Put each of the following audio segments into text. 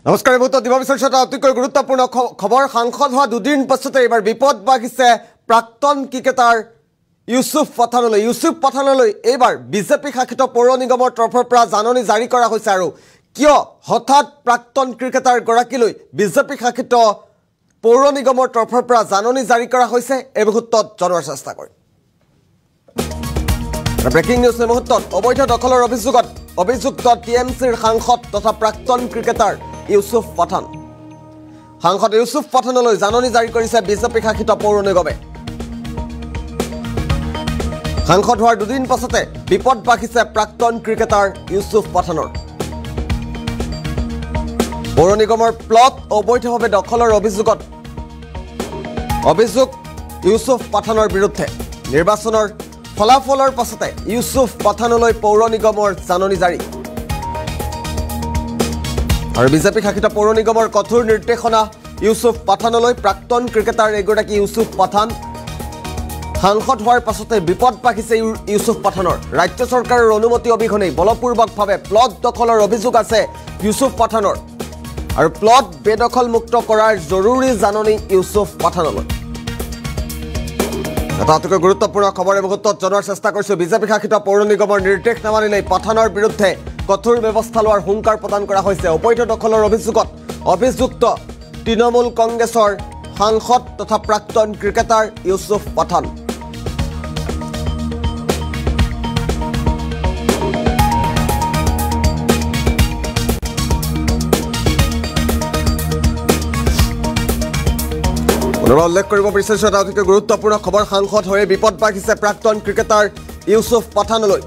নমস্কাৰ বহুত দিব বিচাৰিছো এটা অতিকৈ গুৰুত্বপূৰ্ণ খবৰ সাংসদ হোৱা দুদিন পাছতে এবাৰ বিপদ বাঢ়িছে প্ৰাক্তন ক্ৰিকেটাৰ ইউসুফ পাঠানলৈ এইবাৰ বিজেপি শাসিত পৌৰ নিগমৰ তৰফৰ পৰা জাননী জাৰি কৰা হৈছে আৰু কিয় হঠাৎ প্ৰাক্তন ক্ৰিকেটাৰ গৰাকীলৈ বিজেপি শাসিত পৌৰ নিগমৰ তৰফৰ পৰা জাননী জাৰি কৰা হৈছে এই মুহূৰ্তত জনোৱাৰ চেষ্টা কৰিম ব্ৰেকিং নিউজ এই মুহূৰ্তত অবৈধ দখলৰ অভিযুক্ত টিএমচিৰ সাংসদ তথা প্ৰাক্তন ক্ৰিকেটাৰ ইউসুফ পাঠান সাংসদ ইউসুফ পাঠানলৈ জাননী জাৰি কৰিছে বিজেপি শাসিত পৌৰ নিগমে সাংসদ হোৱাৰ দুদিন পাছতে বিপদ বাঢ়িছে প্ৰাক্তন ক্ৰিকেটাৰ ইউসুফ পাঠানৰ পৌৰ নিগমৰ প্লট অবৈধভাৱে দখলৰ অভিযোগ ইউসুফ পাঠানৰ বিৰুদ্ধে নিৰ্বাচনৰ ফলাফলৰ পাছতে ইউসুফ পাঠানলৈ পৌৰ নিগমৰ জাননী জাৰি আৰু বিজেপি শাসিত পৌৰ নিগমৰ কঠোৰ নিৰ্দেশনা ইউসুফ পাঠানলৈ প্ৰাক্তন ক্ৰিকেটাৰ এগৰাকী ইউসুফ পাঠান সাংসদ হোৱাৰ পাছতে বিপদ বাঢ়িছে ইউসুফ পাঠানৰ ৰাজ্য চৰকাৰৰ অনুমতি অবিহনে বলপূৰ্বকভাৱে প্লট দখলৰ অভিযোগ আছে ইউসুফ পাঠানৰ আৰু প্লট বেদখল মুক্ত কৰাৰ জৰুৰী জাননী ইউসুফ পাঠানলৈ এটা অতিকৈ গুৰুত্বপূৰ্ণ খবৰ এই মুহূৰ্তত জনোৱাৰ চেষ্টা কৰিছো বিজেপি শাসিত পৌৰ নিগমৰ নিৰ্দেশ নামানিলে পাঠানৰ বিৰুদ্ধে কঠোৰ ব্যৱস্থা লোৱাৰ হুংকাৰ প্ৰদান কৰা হৈছে অবৈধ দখলৰ অভিযুক্ত তৃণমূল কংগ্ৰেছৰ সাংসদ তথা প্ৰাক্তন ক্ৰিকেটাৰ ইউসুফ পাঠান উল্লেখ কৰিব বিচাৰিছো এটা অতিকৈ গুৰুত্বপূৰ্ণ খবৰ সাংসদ হৈ বিপদ বাঢ়িছে প্ৰাক্তন ক্ৰিকেটাৰ ইউসুফ পাঠানলৈ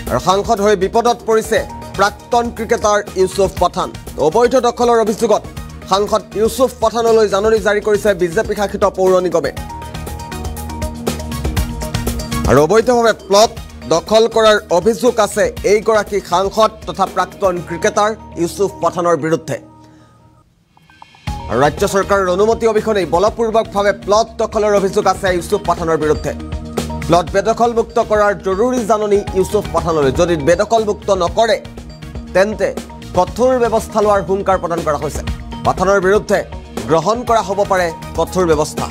আৰু সাংসদ হৈ বিপদত পৰিছে প্ৰাক্তন ক্ৰিকেটাৰ ইউসুফ পাঠান অবৈধ দখলৰ অভিযোগত সাংসদ ইউসুফ পাঠানলৈ জাননী জাৰি কৰিছে বিজেপি শাসিত পৌৰ নিগমে আৰু অবৈধভাৱে প্লট দখল কৰাৰ অভিযোগ আছে এইগৰাকী সাংসদ তথা প্ৰাক্তন ক্ৰিকেটাৰ ইউসুফ পাঠানৰ বিৰুদ্ধে আৰু ৰাজ্য চৰকাৰৰ অনুমতি অবিহনে বলপূৰ্বকভাৱে প্লট দখলৰ অভিযোগ আছে ইউসুফ পাঠানৰ বিৰুদ্ধে প্লট বেদখল মুক্ত কৰাৰ জৰুৰী জাননী ইউসুফ পাঠানলৈ যদি বেদখল মুক্ত নকৰে তেন্তে কঠোৰ ব্যৱস্থা লোৱাৰ হুংকাৰ প্ৰদান কৰা হৈছে পাঠানৰ বিৰুদ্ধে গ্ৰহণ কৰা হ'ব পাৰে কঠোৰ ব্যৱস্থা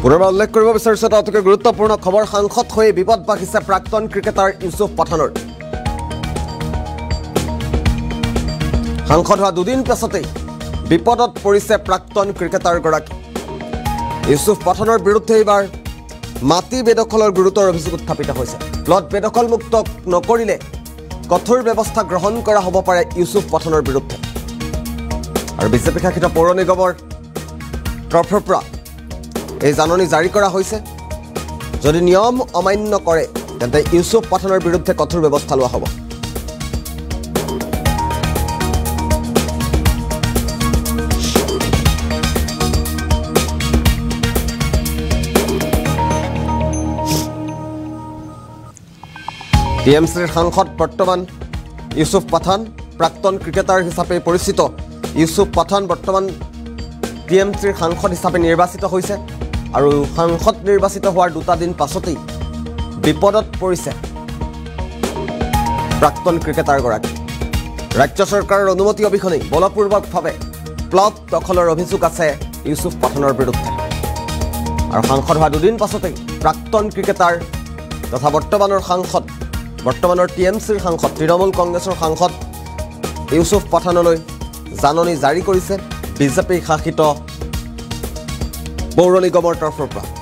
পুনৰবাৰ উল্লেখ কৰিব বিচাৰিছো এটা অতিকৈ গুৰুত্বপূৰ্ণ খবৰ সাংসদ হৈ বিপদ বাঢ়িছে প্ৰাক্তন ক্ৰিকেটাৰ ইউসুফ পাঠানৰ সাংসদ হোৱা দুদিন পাছতেই বিপদত পৰিছে প্ৰাক্তন ক্ৰিকেটাৰ গৰাকী ইউসুফ পাঠানৰ বিৰুদ্ধে এইবাৰ মাটি বেদখলৰ গুৰুতৰ অভিযোগ উত্থাপিত হৈছে প্লট বেদখল মুক্ত নকৰিলে কঠোৰ ব্যৱস্থা গ্ৰহণ কৰা হ'ব পাৰে ইউসুফ পাঠানৰ বিৰুদ্ধে আৰু বিজেপি শাসিত পৌৰ নিগমৰ তৰফৰ পৰা এই জাননী জাৰি কৰা হৈছে যদি নিয়ম অমান্য কৰে তেন্তে ইউসুফ পাঠানৰ বিৰুদ্ধে কঠোৰ ব্যৱস্থা লোৱা হ'ব টিএমচিৰ সাংসদ বৰ্তমান ইউসুফ পাঠান প্ৰাক্তন ক্ৰিকেটাৰ হিচাপে পৰিচিত ইউসুফ পাঠান বৰ্তমান টিএমচিৰ সাংসদ হিচাপে নিৰ্বাচিত হৈছে আৰু সাংসদ নিৰ্বাচিত হোৱাৰ দুটা দিন পাছতেই বিপদত পৰিছে প্ৰাক্তন ক্ৰিকেটাৰ গৰাকী ৰাজ্য চৰকাৰৰ অনুমতি অবিহনে বলপূৰ্বকভাৱে প্লট দখলৰ অভিযোগ আছে ইউসুফ পাঠানৰ বিৰুদ্ধে আৰু সাংসদ হোৱা দুদিন পাছতেই প্ৰাক্তন ক্ৰিকেটাৰ তথা বৰ্তমানৰ টিএমচিৰ সাংসদ তৃণমূল কংগ্ৰেছৰ সাংসদ ইউসুফ পাঠানলৈ জাননী জাৰি কৰিছে বিজেপি শাসিত পৌৰ নিগমৰ তৰফৰ পৰা